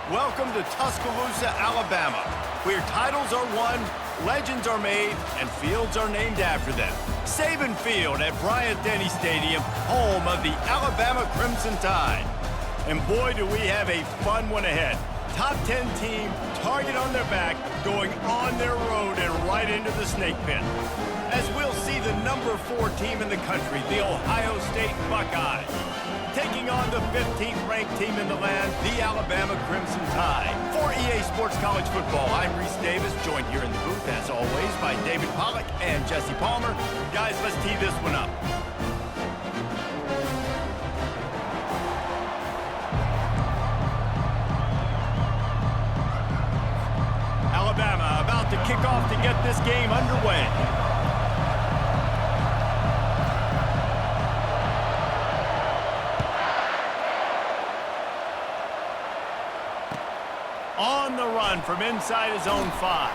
Welcome to Tuscaloosa, Alabama, where titles are won, legends are made, and fields are named after them. Saban Field at Bryant-Denny Stadium, home of the Alabama Crimson Tide. And boy, do we have a fun one ahead. Top 10 team, target on their back, going on their road and right into the snake pit. As we'll see the number 4 team in the country, the Ohio State Buckeyes, taking on the 15th ranked team in the land, the Alabama Crimson Tide. For EA Sports College Football, I'm Reese Davis, joined here in the booth, as always, by David Pollack and Jesse Palmer. Guys, let's tee this one up. Alabama about to kick off to get this game underway. On the run from inside his own 5.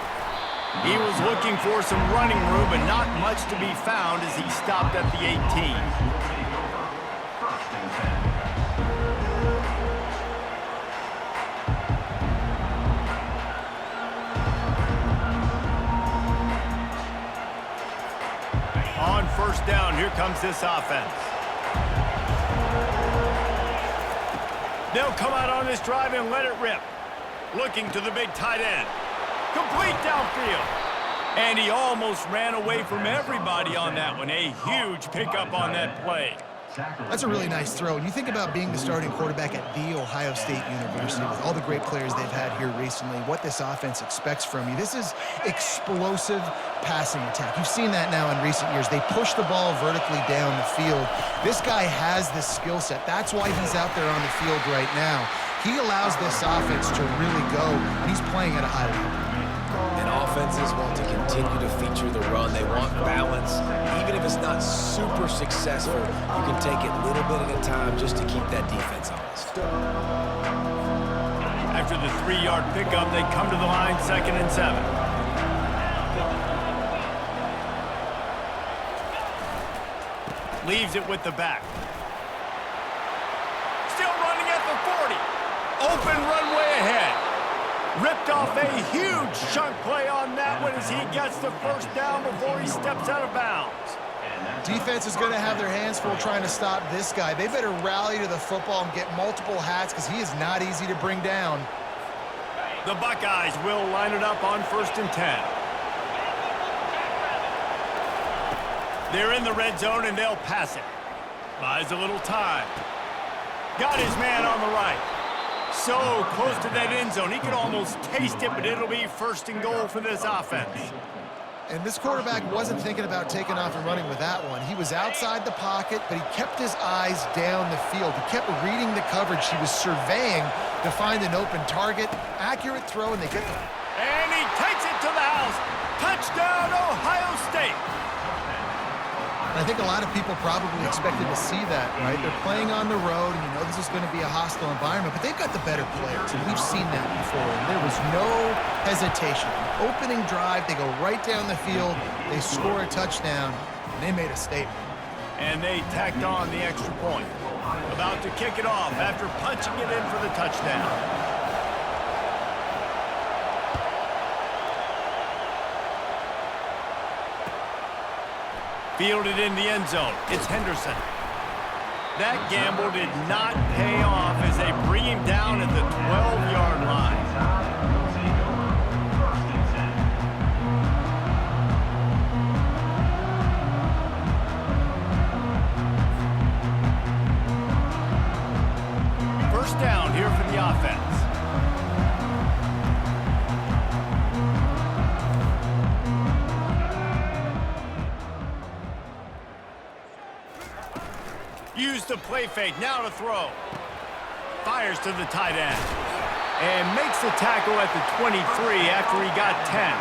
He was looking for some running room, but not much to be found as he stopped at the 18. On first down, here comes this offense. They'll come out on this drive and let it rip. Looking to the big tight end. Complete downfield. And he almost ran away from everybody on that one. A huge pickup on that play. That's a really nice throw. And you think about being the starting quarterback at the Ohio State University with all the great players they've had here recently, what this offense expects from you. This is explosive passing attack. You've seen that now in recent years. They push the ball vertically down the field. This guy has this skill set. That's why he's out there on the field right now. He allows this offense to really go, and he's playing at a high level. And offenses want to continue to feature the run. They want balance. Even if it's not super successful, you can take it little bit at a time just to keep that defense honest. After the 3-yard pickup, they come to the line, 2nd and 7. Leaves it with the back. Still running at the 40. Open runway ahead. Ripped off a huge chunk play on that one as he gets the first down before he steps out of bounds. Defense is going to have their hands full trying to stop this guy. They better rally to the football and get multiple hats because he is not easy to bring down. The Buckeyes will line it up on 1st and 10. They're in the red zone and they'll pass it. Buys a little time. Got his man on the right. So close to that end zone. He could almost taste it, but it'll be 1st and goal for this offense. And this quarterback wasn't thinking about taking off and running with that one. He was outside the pocket, but he kept his eyes down the field. He kept reading the coverage. He was surveying to find an open target. Accurate throw, and they get the... And he takes it to the house. Touchdown, Ohio State. I think a lot of people probably expected to see that, right? They're playing on the road, and you know this is going to be a hostile environment, but they've got the better players, and we've seen that before. And there was no hesitation. Opening drive, they go right down the field, they score a touchdown, and they made a statement. And they tacked on the extra point. About to kick it off after punching it in for the touchdown. Fielded in the end zone. It's Henderson. That gamble did not pay off as they bring him down at the 12-yard line. First down here for the offense. Use the play fake, now to throw. Fires to the tight end. And makes the tackle at the 23 after he got 10.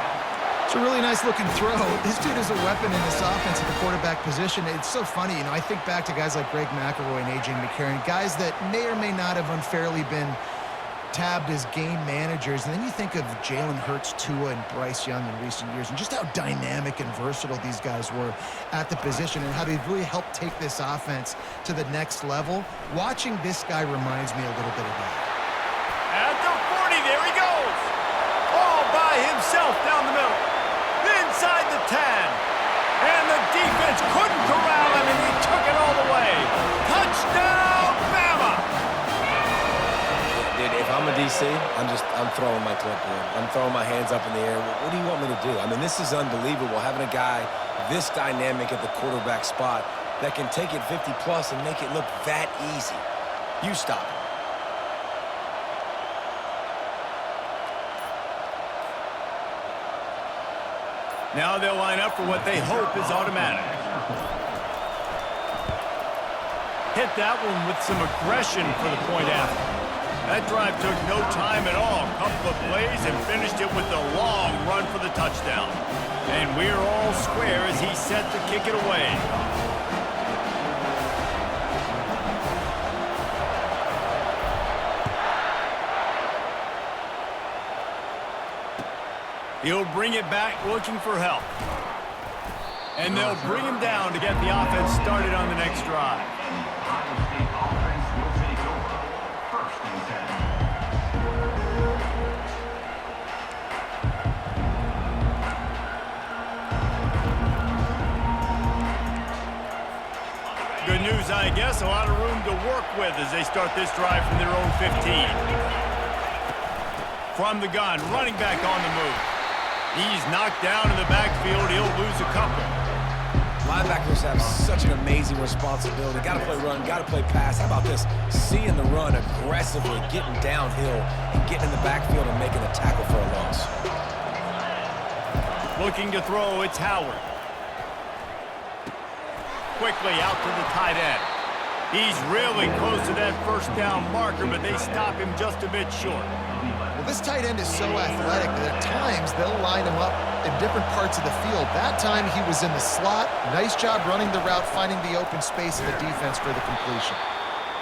It's a really nice looking throw. This dude is a weapon in this offense at the quarterback position. It's so funny, you know, I think back to guys like Greg McElroy and A.J. McCarron, guys that may or may not have unfairly been tabbed as game managers. And then you think of Jalen Hurts, Tua, and Bryce Young in recent years, and just how dynamic and versatile these guys were at the position and how they've really helped take this offense to the next level. Watching this guy reminds me a little bit of that. At the DC, I'm throwing my clipboard. I'm throwing my hands up in the air. What do you want me to do? I mean, this is unbelievable, having a guy this dynamic at the quarterback spot that can take it 50-plus and make it look that easy. You stop it. Now they'll line up for what they hope is automatic. Hit that one with some aggression for the point after. That drive took no time at all. Couple of plays and finished it with a long run for the touchdown. And we're all square as he's set to kick it away. He'll bring it back looking for help. And they'll bring him down to get the offense started on the next drive. Good news, I guess. A lot of room to work with as they start this drive from their own 15. From the gun, running back on the move. He's knocked down in the backfield. He'll lose a couple. Linebackers have such an amazing responsibility. Got to play run, got to play pass. How about this? Seeing the run aggressively, getting downhill, and getting in the backfield and making the tackle for a loss. Looking to throw, it's Howard. Quickly out to the tight end. He's really close to that first down marker, but they stop him just a bit short. Well, this tight end is so athletic that at times they'll line him up in different parts of the field. That time he was in the slot. Nice job running the route, finding the open space in the defense for the completion.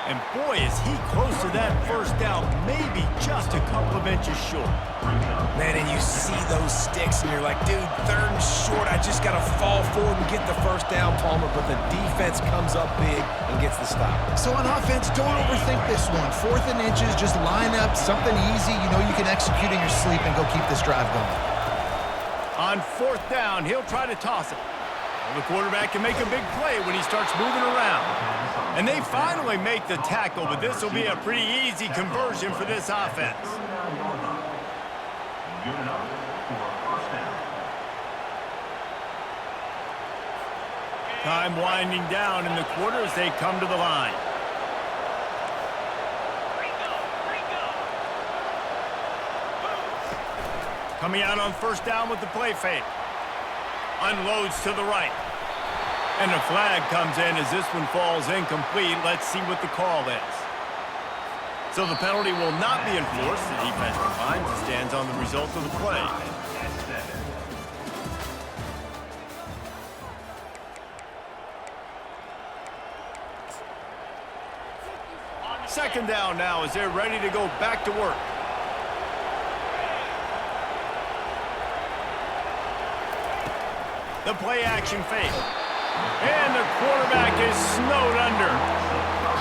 And boy, is he close to that first down, maybe just a couple of inches short. Man, and you see those sticks, and you're like, dude, third and short. I just got to fall forward and get the first down, Palmer. But the defense comes up big and gets the stop. So on offense, don't overthink this one. 4th and inches, just line up, something easy. You know you can execute in your sleep and go keep this drive going. On 4th down, he'll try to toss it. Well, the quarterback can make a big play when he starts moving around. And they finally make the tackle, but this will be a pretty easy conversion for this offense. Time winding down in the quarter as they come to the line. Coming out on first down with the play fake. Unloads to the right. And a flag comes in as this one falls incomplete. Let's see what the call is. So the penalty will not be enforced. The defense defines and stands on the result of the play. Second down now as they're ready to go back to work. The play action fake. And the quarterback is snowed under.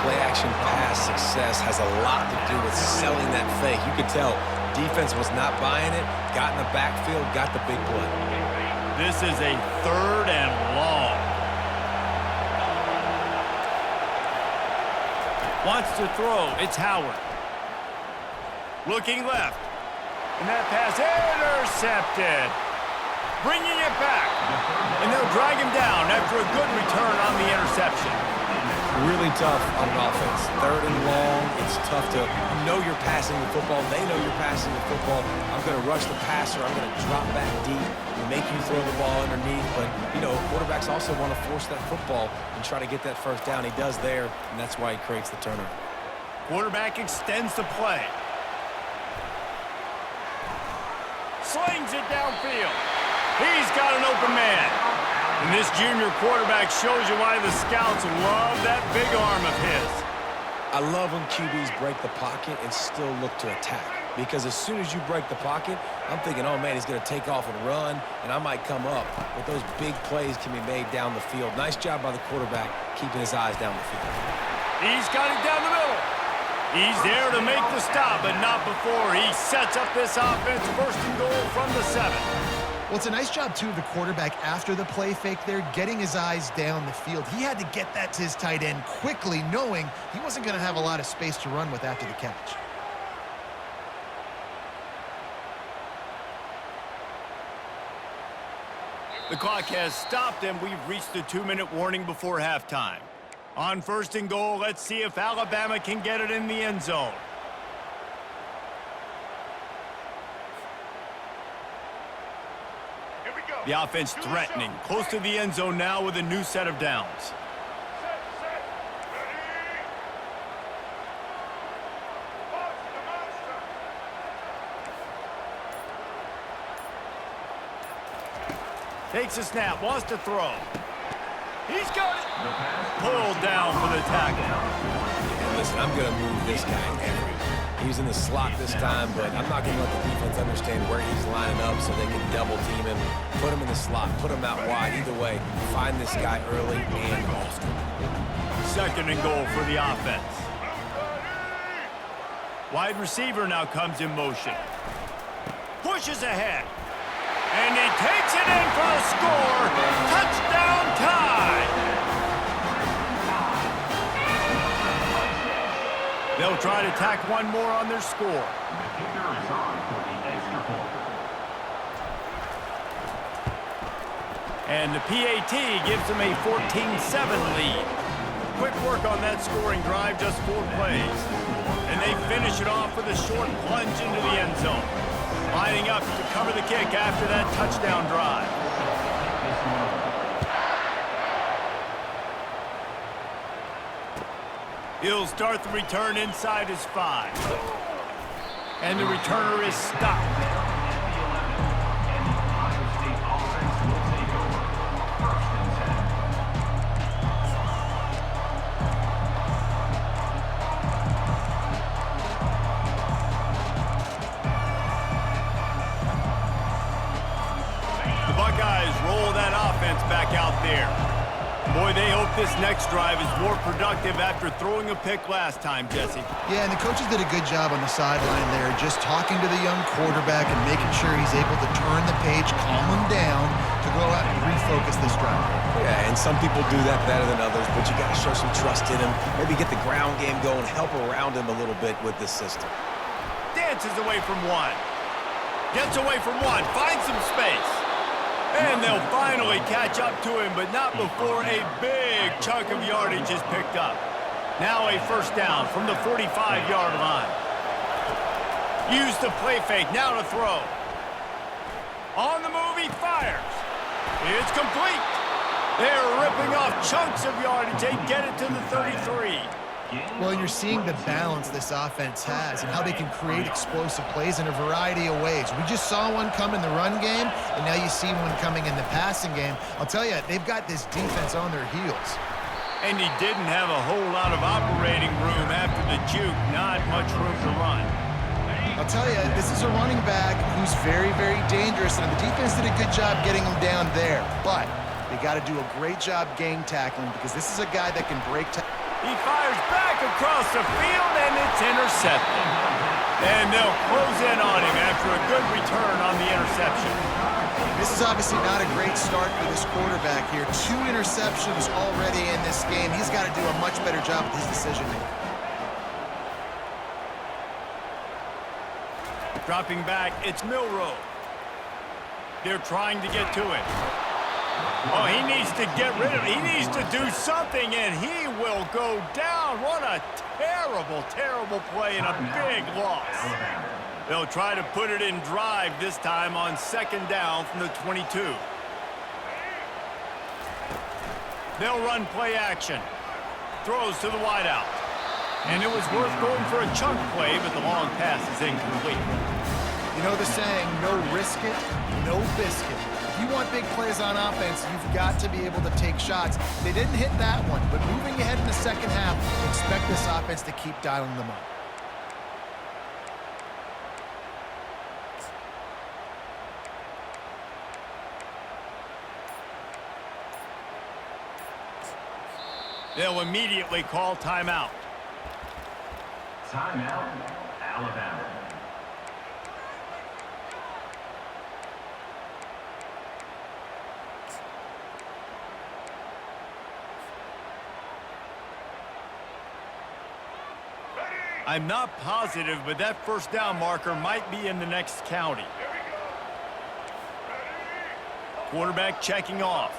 Play action pass success has a lot to do with selling that fake. You could tell defense was not buying it, got in the backfield, got the big play. This is a 3rd and long. Wants to throw, it's Howard. Looking left. And that pass intercepted. Bringing it back. And they'll drag him down after a good return on the interception. Really tough on an offense. 3rd and long, it's tough to know you're passing the football. They know you're passing the football. I'm going to rush the passer. I'm going to drop back deep and make you throw the ball underneath. But, you know, quarterbacks also want to force that football and try to get that first down. He does there, and that's why he creates the turnover. Quarterback extends the play. Slings it downfield. He's got an open man. And this junior quarterback shows you why the scouts love that big arm of his. I love when QBs break the pocket and still look to attack. Because as soon as you break the pocket, I'm thinking, oh, man, he's going to take off and run, and I might come up. But those big plays can be made down the field. Nice job by the quarterback keeping his eyes down the field. He's got it down the middle. He's there to make the stop, but not before he sets up this offense. 1st and goal from the 7. Well, it's a nice job, too, of the quarterback after the play fake there, getting his eyes down the field. He had to get that to his tight end quickly, knowing he wasn't going to have a lot of space to run with after the catch. The clock has stopped, and we've reached the 2-minute warning before halftime. On 1st and goal, let's see if Alabama can get it in the end zone. Here we go. The offense threatening, close to the end zone now with a new set of downs. Set, ready. Watch the monster. Takes a snap, wants to throw. He's got it. Pulled down for the tackle. Yeah, listen, I'm going to move this guy everywhere. He's in the slot this time, but I'm not going to let the defense understand where he's lining up so they can double team him, put him in the slot, put him out wide. Either way, find this guy early and often. 2nd and goal for the offense. Wide receiver now comes in motion. Pushes ahead. And he takes it in for a score. Touchdown tie. They'll try to tack one more on their score. And the PAT gives them a 14-7 lead. Quick work on that scoring drive, just 4 plays. And they finish it off with a short plunge into the end zone. Lining up to cover the kick after that touchdown drive. He'll start the return inside his 5. And the returner is stopped. The Buckeyes roll that offense back out there. Boy, they hope this next drive is more productive after throwing a pick last time, Jesse. Yeah, and the coaches did a good job on the sideline there, just talking to the young quarterback and making sure he's able to turn the page, calm him down to go out and refocus this drive. Yeah, and some people do that better than others, but you got to show some trust in him. Maybe get the ground game going, help around him a little bit with this system. Dances away from one. Gets away from one. Finds some space. And they'll finally catch up to him, but not before a big chunk of yardage is picked up. Now a 1st down from the 45-yard line. Use the play fake, now to throw. On the move, he fires. It's complete. They're ripping off chunks of yardage. They get it to the 33. Well, you're seeing the balance this offense has and how they can create explosive plays in a variety of ways. We just saw one come in the run game, and now you see one coming in the passing game. I'll tell you, they've got this defense on their heels. And he didn't have a whole lot of operating room after the juke. Not much room to run. I'll tell you, this is a running back who's very, very dangerous, and the defense did a good job getting him down there. But they got to do a great job gang tackling because this is a guy that can break tackles. He fires back across the field, and it's intercepted. And they'll close in on him after a good return on the interception. This is obviously not a great start for this quarterback here. 2 interceptions already in this game. He's got to do a much better job with his decision-making. Dropping back, it's Milroe. They're trying to get to it. Oh, he needs to get rid of it. He needs to do something, and he will go down. What a terrible, terrible play and a big loss. They'll try to put it in drive this time on 2nd down from the 22. They'll run play action. Throws to the wideout. And it was worth going for a chunk play, but the long pass is incomplete. You know the saying, no risk it, no biscuit. If you want big plays on offense, you've got to be able to take shots. They didn't hit that one, but moving ahead in the 2nd half, expect this offense to keep dialing them up. They'll immediately call timeout. Timeout, Alabama. I'm not positive, but that 1st down marker might be in the next county. Here we go. Ready. Quarterback checking off.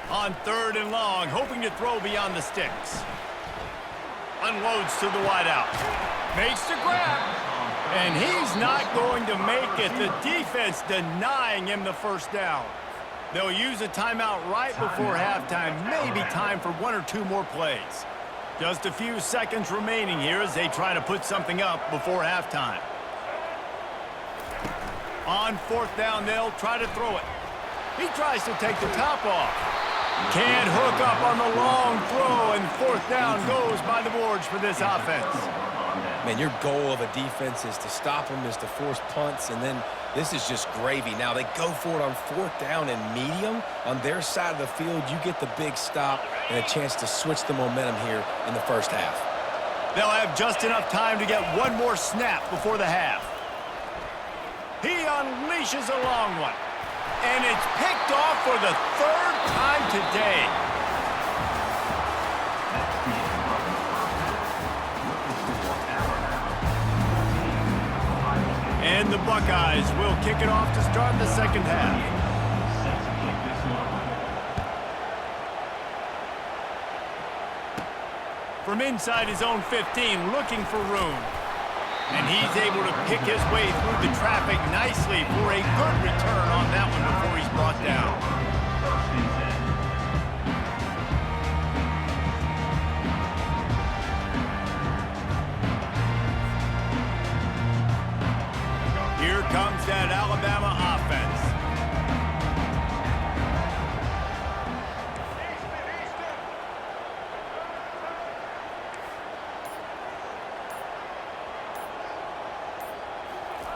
On 3rd and long, hoping to throw beyond the sticks. Unloads to the wideout. Makes the grab. And he's not going to make it. The defense denying him the first down. They'll use a timeout right before halftime. Maybe time for 1 or 2 more plays. Just a few seconds remaining here as they try to put something up before halftime. On 4th down, they'll try to throw it. He tries to take the top off. Can't hook up on the long throw, and 4th down goes by the boards for this offense. Man, your goal of a defense is to stop them, is to force punts, and then this is just gravy. Now, they go for it on 4th down and medium. On their side of the field, you get the big stop and a chance to switch the momentum here in the first half. They'll have just enough time to get 1 more snap before the half. He unleashes a long one. And it's picked off for the 3rd time today. And the Buckeyes will kick it off to start the second half. From inside his own 15, looking for room. And he's able to pick his way through the traffic nicely for a good return on that one before he's brought down. Here comes that Alabama offense.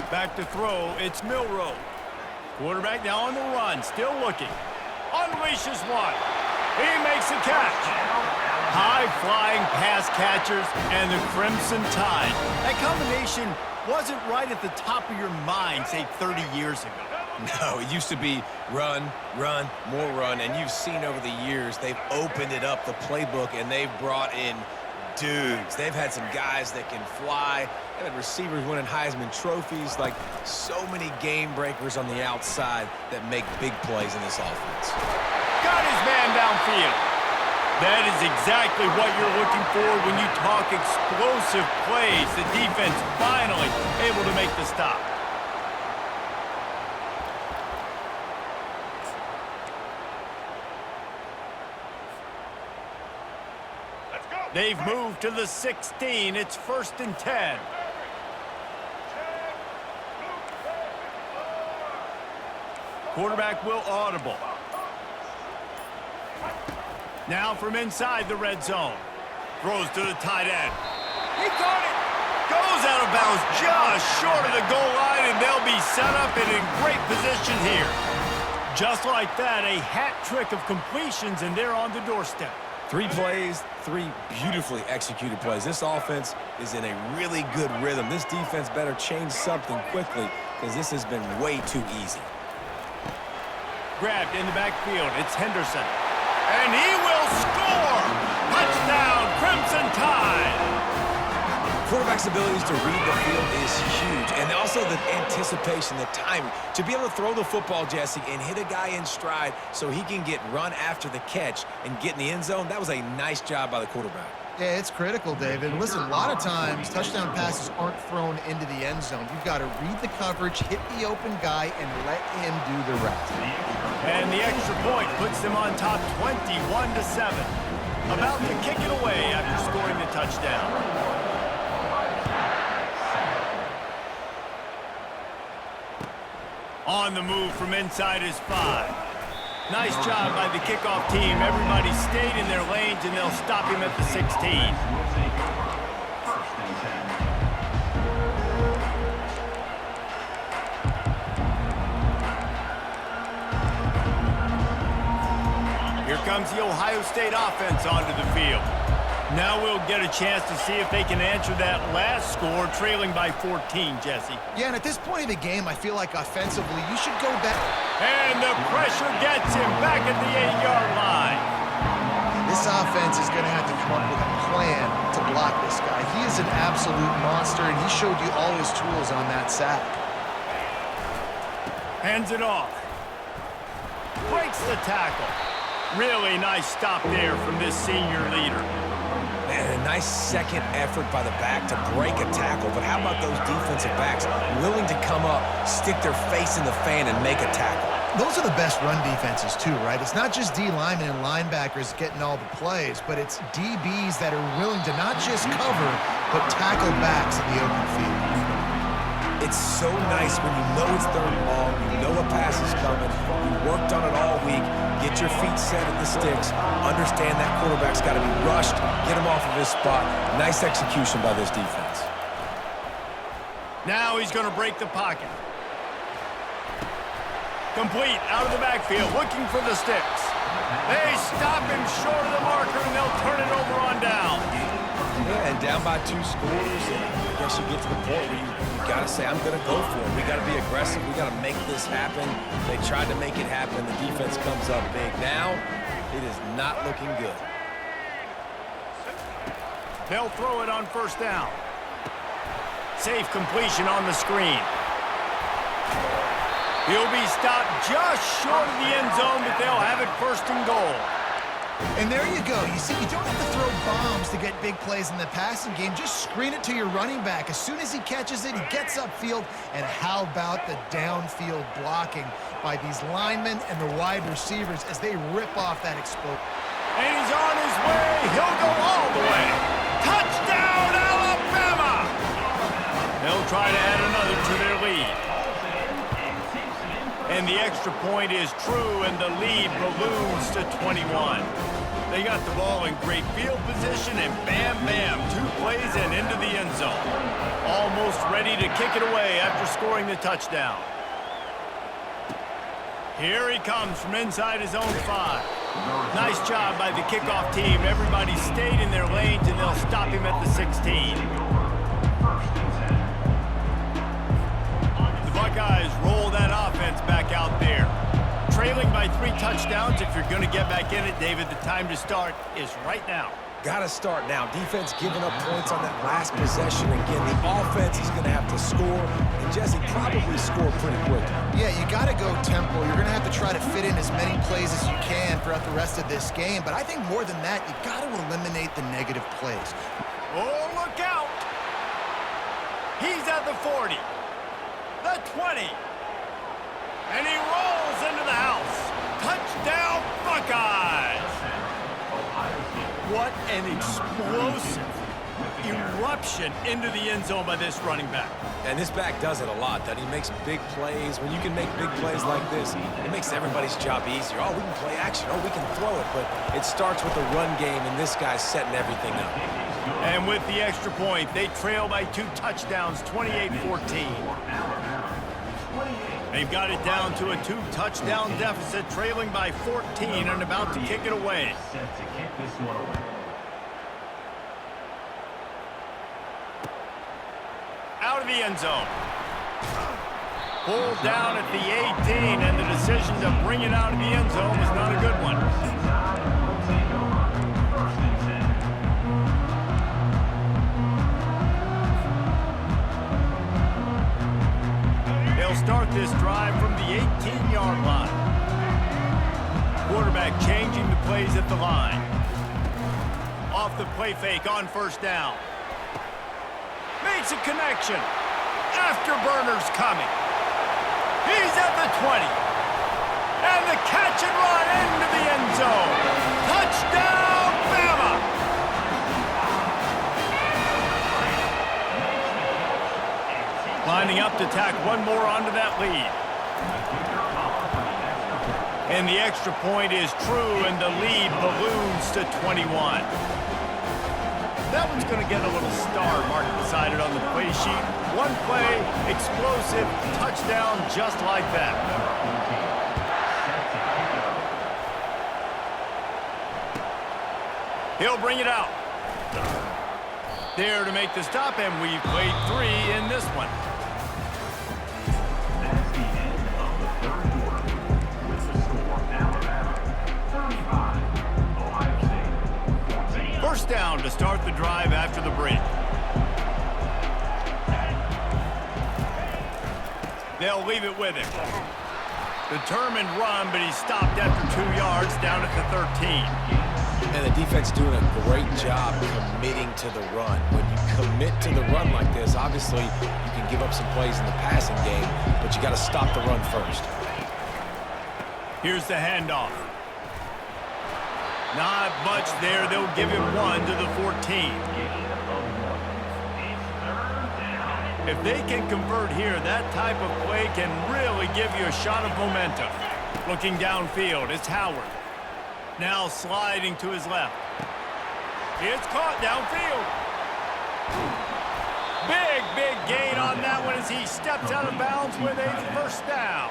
Back to throw, it's Milroe. Quarterback now on the run, still looking. Unleashes one. He makes a catch. High-flying pass catchers and the Crimson Tide. That combination wasn't right at the top of your mind, say, 30 years ago. No, it used to be run, run, more run, and you've seen over the years they've opened it up, the playbook, and they've brought in dudes. They've had some guys that can fly. They've had receivers winning Heisman trophies, like so many game breakers on the outside that make big plays in this offense. Got his man downfield. That is exactly what you're looking for when you talk explosive plays. The defense finally able to make the stop. Let's go. They've moved to the 16. It's 1st and 10. Quarterback will audible. Now from inside the red zone. Throws to the tight end. He caught it. Goes out of bounds just short of the goal line, and they'll be set up and in great position here. Just like that, a hat trick of completions, and they're on the doorstep. 3 plays, 3 beautifully executed plays. This offense is in a really good rhythm. This defense better change something quickly because this has been way too easy. Grabbed in the backfield. It's Henderson. And he will score! Touchdown, Crimson Tide! Quarterback's abilities to read the field is huge. And also the anticipation, the timing. To be able to throw the football, Jesse, and hit a guy in stride so he can get run after the catch and get in the end zone, that was a nice job by the quarterback. Yeah, it's critical, David. Listen, a lot of times touchdown passes aren't thrown into the end zone. You've got to read the coverage, hit the open guy, and let him do the rest. And the extra point puts them on top 21-7. About to kick it away after scoring the touchdown. On the move from inside his 5. Nice job by the kickoff team. Everybody stayed in their lanes, and they'll stop him at the 16. Here comes the Ohio State offense onto the field. Now we'll get a chance to see if they can answer that last score, trailing by 14, Jesse. Yeah, and at this point of the game, I feel like offensively, you should go back. And the pressure gets him back at the 8-yard line. This offense is going to have to come up with a plan to block this guy. He is an absolute monster, and he showed you all his tools on that sack. Hands it off. Breaks the tackle. Really nice stop there from this senior leader. Man, a nice second effort by the back to break a tackle. But how about those defensive backs willing to come up, stick their face in the fan, and make a tackle? Those are the best run defenses too, right? It's not just D linemen and linebackers getting all the plays, but it's DBs that are willing to not just cover, but tackle backs in the open field. It's so nice when you know it's third and long, you know a pass is coming, you worked on it all week, get your feet set at the sticks, understand that quarterback's got to be rushed, get him off of his spot. Nice execution by this defense. Now he's going to break the pocket. Complete, out of the backfield, looking for the sticks. They stop him short of the marker, and they'll turn it over on down. Yeah, and down by 2 scores, and I guess you get to the point where you got to say, I'm going to go for it. We got to be aggressive. We got to make this happen. They tried to make it happen. The defense comes up big. Now, it is not looking good. They'll throw it on first down. Safe completion on the screen. He'll be stopped just short of the end zone, but they'll have it first and goal. And there you go. You see, you don't have to throw bombs to get big plays in the passing game. Just screen it to your running back. As soon as he catches it, he gets upfield. And how about the downfield blocking by these linemen and the wide receivers as they rip off that explosion. And he's on his way. He'll go all the way. Touchdown, Alabama! They'll try to add another to their lead. And the extra point is true, and the lead balloons to 21. They got the ball in great field position, and bam, bam, 2 plays and into the end zone. Almost ready to kick it away after scoring the touchdown. Here he comes from inside his own 5. Nice job by the kickoff team. Everybody stayed in their lanes, and they'll stop him at the 16. Buckeyes roll that offense back out there. Trailing by 3 touchdowns. If you're going to get back in it, David, the time to start is right now. Got to start now. Defense giving up points on that last possession. Again, the offense is going to have to score, and Jesse probably score pretty quick. Yeah, you got to go tempo. You're going to have to try to fit in as many plays as you can throughout the rest of this game. But I think more than that, you got to eliminate the negative plays. Oh, look out! He's at the 40. The 20. And he rolls into the house. Touchdown, Buckeyes! What an explosive eruption into the end zone by this running back. And this back does it a lot, that he makes big plays. When you can make big plays like this, it makes everybody's job easier. Oh, we can play action. Oh, we can throw it. But it starts with the run game, and this guy's setting everything up. And with the extra point, they trail by 2 touchdowns, 28-14. They've got it down to a 2-touchdown deficit, trailing by 14 and about to kick it away. Out of the end zone. Pulled down at the 18, and the decision to bring it out of the end zone was not a good one. They'll start this drive from the 18-yard line. Quarterback changing the plays at the line. Off the play fake on first down. Makes a connection. Afterburner's coming. He's at the 20. And the catch and run into the end zone. Touchdown, Bama! Lining up to tack one more onto that lead. And the extra point is true, and the lead balloons to 21. That one's going to get a little star mark beside it on the play sheet. One play, explosive, touchdown just like that. He'll bring it out. There to make the stop, and we've played 3 in this one. That's the end of the third quarter with the score Alabama 35, Ohio State First down to start the drive after the break. They'll leave it with him. Determined run, but he stopped after 2 yards down at the 13. And the defense doing a great job committing to the run. When you commit to the run like this, obviously you can give up some plays in the passing game, but you got to stop the run first. Here's the handoff. Not much there. They'll give him 1 to the 14. If they can convert here, that type of play can really give you a shot of momentum. Looking downfield, it's Howard. Now sliding to his left. It's caught downfield. Big gain on that one as he steps out of bounds with a first down.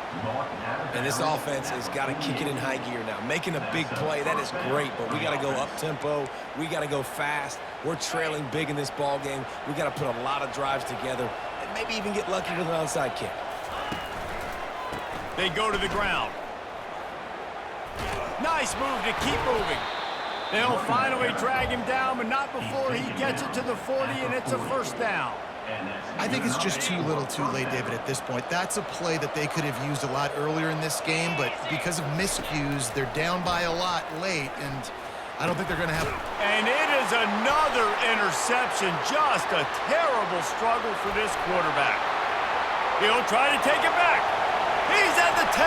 And this offense has got to kick it in high gear now. Making a big play, that is great, but we got to go up-tempo. We got to go fast. We're trailing big in this ball game. We got to put a lot of drives together and maybe even get lucky with an onside kick. They go to the ground. Nice move to keep moving. They'll finally drag him down, but not before he gets it to the 40, and it's a first down. I think it's just too little too late, David, at this point. That's a play that they could have used a lot earlier in this game, but because of miscues, they're down by a lot late, and I don't think they're going to have... And it is another interception. Just a terrible struggle for this quarterback. He'll try to take it back. He's at the 10.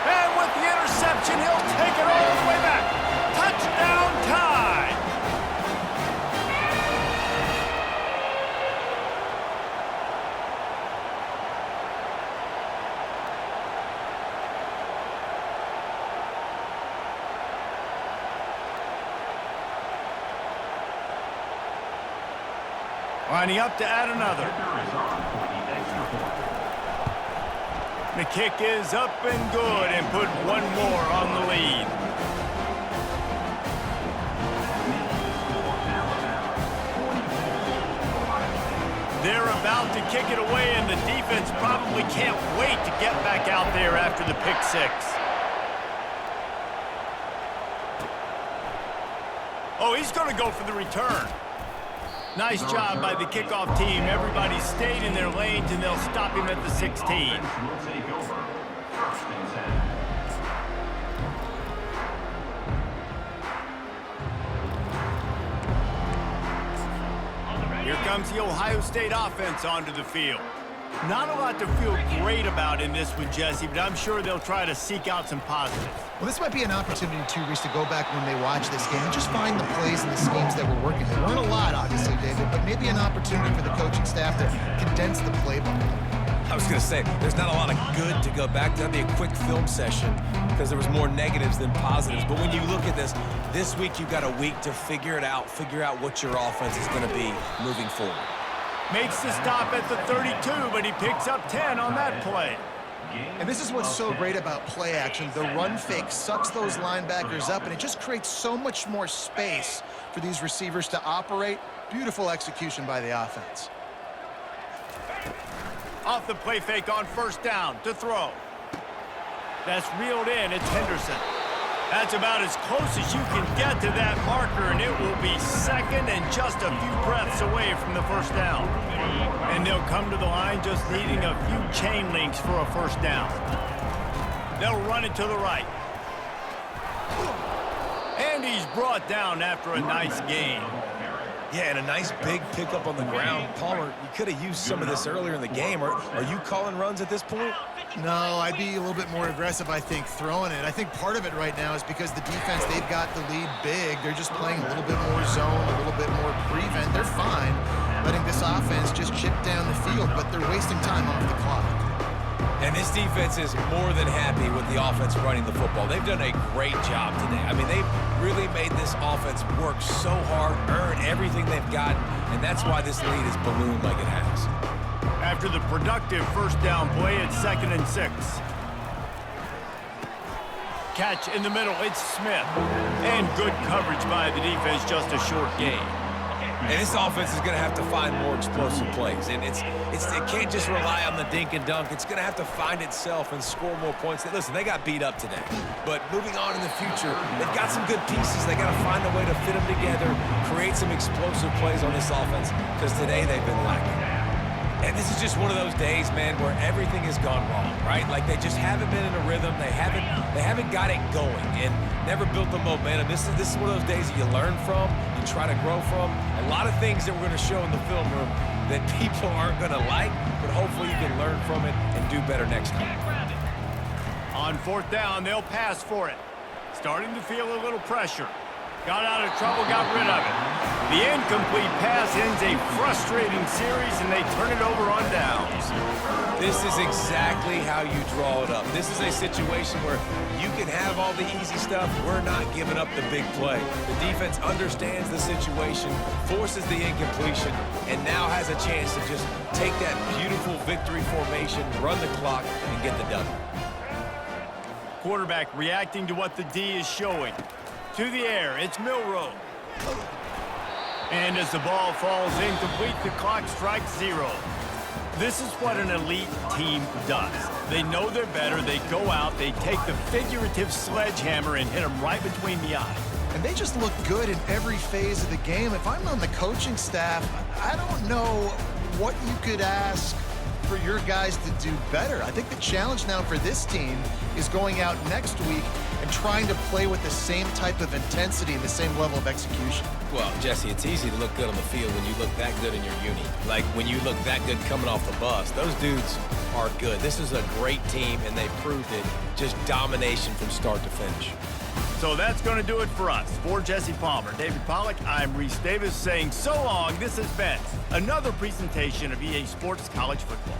And with the interception, he'll take it all the way back. Touchdown tie. Lining up to add another. The kick is up and good and put one more on the lead. They're about to kick it away, and the defense probably can't wait to get back out there after the pick six. Oh, he's going to go for the return. Nice job by the kickoff team. Everybody stayed in their lanes, and they'll stop him at the 16. Here comes the Ohio State offense onto the field. Not a lot to feel great about in this one, Jesse, but I'm sure they'll try to seek out some positives. Well, this might be an opportunity, too, Reese, to go back when they watch this game and just find the plays and the schemes that were working. There weren't a lot, obviously, David, but maybe an opportunity for the coaching staff to condense the playbook. I was going to say, there's not a lot of good to go back to. That'd be a quick film session because there was more negatives than positives. But when you look at this week you've got a week to figure it out, figure out what your offense is going to be moving forward. Makes the stop at the 32, but he picks up 10 on that play. And this is what's so great about play action. The run fake sucks those linebackers up, and it just creates so much more space for these receivers to operate. Beautiful execution by the offense. Off the play fake on first down to throw. That's reeled in. It's Henderson. That's about as close as you can get to that marker, and it will be second and just a few breaths away from the first down. And they'll come to the line just needing a few chain links for a first down. They'll run it to the right. And he's brought down after a nice gain. Yeah, and a nice big pickup on the ground. Palmer, you could have used some of this earlier in the game. Are you calling runs at this point? No, I'd be a little bit more aggressive, I think, throwing it. I think part of it right now is because the defense, they've got the lead big. They're just playing a little bit more zone, a little bit more prevent. They're fine letting this offense just chip down the field, but they're wasting time off the clock. And this defense is more than happy with the offense running the football. They've done a great job today. I mean, they've really made this offense work so hard, earn everything they've gotten, and that's why this lead is ballooned like it has. After the productive first down play, it's 2nd and 6. Catch in the middle, it's Smith. And good coverage by the defense, just a short gain. And this offense is going to have to find more explosive plays. And it can't just rely on the dink and dunk. It's going to have to find itself and score more points. Listen, they got beat up today. But moving on in the future, they've got some good pieces. They got to find a way to fit them together, create some explosive plays on this offense, because today they've been lacking. And this is just one of those days, man, where everything has gone wrong, right? Like they just haven't been in a rhythm. They haven't got it going and never built the momentum. This is one of those days that you learn from, you try to grow from. A lot of things that we're going to show in the film room that people aren't going to like, but hopefully you can learn from it and do better next time. On fourth down, they'll pass for it. Starting to feel a little pressure. Got out of trouble, got rid of it. The incomplete pass ends a frustrating series, and they turn it over on downs. This is exactly how you draw it up. This is a situation where you can have all the easy stuff. We're not giving up the big play. The defense understands the situation, forces the incompletion, and now has a chance to just take that beautiful victory formation, run the clock, and get the W. Quarterback reacting to what the D is showing. To the air, it's Milrow. And as the ball falls incomplete, the clock strikes 0. This is what an elite team does. They know they're better, they go out, they take the figurative sledgehammer and hit them right between the eyes. And they just look good in every phase of the game. If I'm on the coaching staff, I don't know what you could ask for your guys to do better. I think the challenge now for this team is going out next week and trying to play with the same type of intensity and the same level of execution. Well, Jesse, it's easy to look good on the field when you look that good in your uni. Like when you look that good coming off the bus. Those dudes are good. This is a great team, and they proved it. Just domination from start to finish. So that's going to do it for us. For Jesse Palmer, David Pollack, I'm Reese Davis saying so long. This has been another presentation of EA Sports College Football.